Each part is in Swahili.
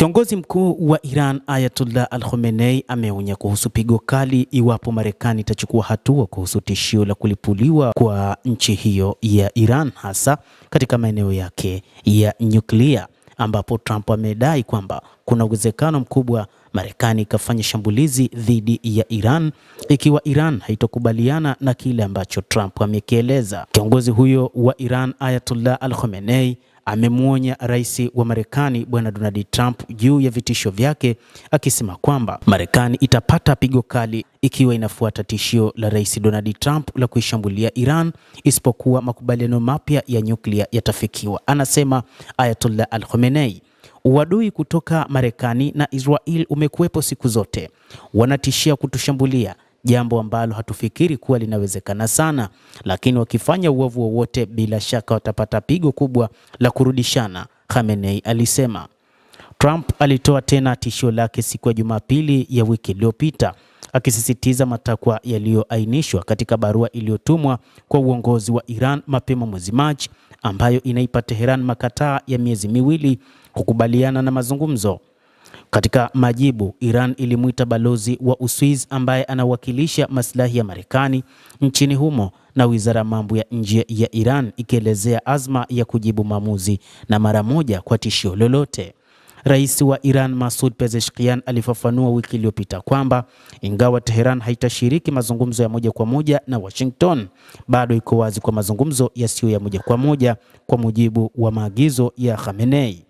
Kiongozi mkuu wa Iran Ayatollah Al-Khamenei ameonya kuhusu pigo kali iwapo Marekani itachukua hatua kuhusu tishio la kulipuliwa kwa nchi hiyo ya Iran, hasa katika maeneo yake ya nyuklia, ambapo Trump amedai kwamba kuna uwezekano mkubwa Marekani ikafanya shambulizi dhidi ya Iran ikiwa Iran haitokubaliana na kile ambacho Trump amekieleza. Kiongozi huyo wa Iran Ayatollah Al-Khamenei amemwonya rais wa Marekani Bwana Donald Trump juu ya vitisho vyake, akisema kwamba Marekani itapata pigo kali ikiwa inafuata tishio la rais Donald Trump la kuishambulia Iran isipokuwa makubaliano mapya ya nyuklia yatafikiwa. Anasema Ayatollah Al-Khamenei, uadui kutoka Marekani na Israel umekuwepo siku zote. Wanatishia kutushambulia, jambo ambalo hatufikiri kuwa linawezekana sana, lakini wakifanya uovu wowote bila shaka watapata pigo kubwa la kurudishana, Khamenei alisema. Trump alitoa tena tishio lake siku ya Jumapili ya wiki iliyopita, akisisitiza matakwa yaliyoainishwa katika barua iliyotumwa kwa uongozi wa Iran mapema mwezi Machi, ambayo inaipa Tehran makataa ya miezi miwili kukubaliana na mazungumzo. Katika majibu, Iran ilimuita balozi wa Uswizi ambaye anawakilisha maslahi ya Marekani nchini humo, na wizara ya mambo ya nje ya Iran ikielezea azma ya kujibu maamuzi na mara moja kwa tishio lolote. Rais wa Iran Masoud Pezeshkian alifafanua wiki iliyopita kwamba ingawa Tehran haitashiriki mazungumzo ya moja kwa moja na Washington, bado iko wazi kwa mazungumzo yasiyo ya moja kwa moja kwa mujibu wa maagizo ya Khamenei.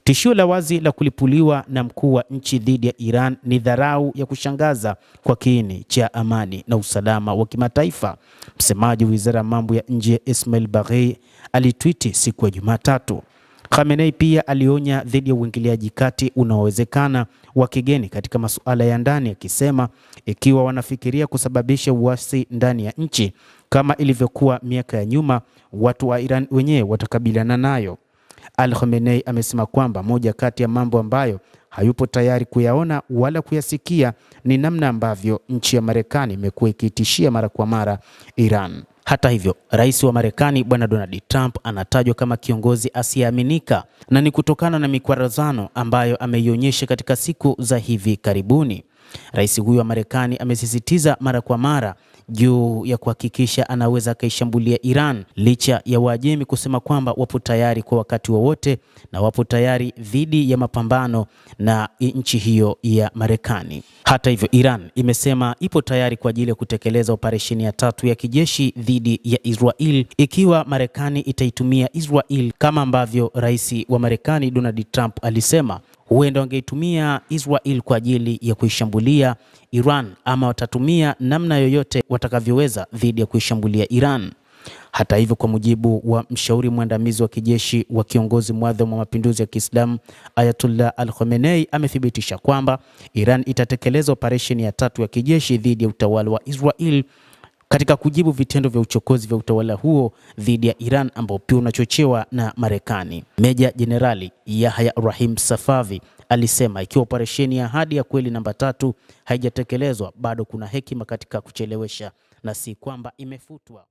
Tishio la wazi la kulipuliwa na mkuu wa nchi dhidi ya Iran ni dharau ya kushangaza kwa kiini cha amani na usalama wa kimataifa. Msemaji wa wizara ya mambo ya nje Ismail Baghei alitwiti siku ya Jumatatu. Khamenei pia alionya dhidi ya uingiliaji kati unaowezekana wa kigeni katika masuala ya ndani, akisema ikiwa wanafikiria kusababisha uasi ndani ya nchi kama ilivyokuwa miaka ya nyuma, watu wa Iran wenyewe watakabiliana nayo. Al-Khamenei amesema kwamba moja kati ya mambo ambayo hayupo tayari kuyaona wala kuyasikia ni namna ambavyo nchi ya Marekani imekuwa ikitishia mara kwa mara Iran. Hata hivyo, rais wa Marekani Bwana Donald Trump anatajwa kama kiongozi asiyeaminika, na ni kutokana na mikwaruzano ambayo ameionyesha katika siku za hivi karibuni. Rais huyo wa Marekani amesisitiza mara kwa mara juu ya kuhakikisha anaweza akaishambulia Iran, licha ya Waajemi kusema kwamba wapo tayari kwa wakati wowote na wapo tayari dhidi ya mapambano na nchi hiyo ya Marekani. Hata hivyo, Iran imesema ipo tayari kwa ajili ya kutekeleza operesheni ya tatu ya kijeshi dhidi ya Israel ikiwa Marekani itaitumia Israel kama ambavyo rais wa Marekani Donald Trump alisema huenda wangeitumia Israel kwa ajili ya kuishambulia Iran, ama watatumia namna yoyote watakavyoweza dhidi ya kuishambulia Iran. Hata hivyo, kwa mujibu wa mshauri mwandamizi wa kijeshi wa kiongozi mwadhamu wa mapinduzi ya Kiislamu Ayatollah Al-Khamenei amethibitisha kwamba Iran itatekeleza operesheni ya tatu ya kijeshi dhidi ya utawala wa Israel katika kujibu vitendo vya uchokozi vya utawala huo dhidi ya Iran ambao pia unachochewa na Marekani. Meja Jenerali Yahya Rahim Safavi alisema ikiwa operesheni ya Ahadi ya Kweli namba 3 haijatekelezwa, bado kuna hekima katika kuchelewesha na si kwamba imefutwa.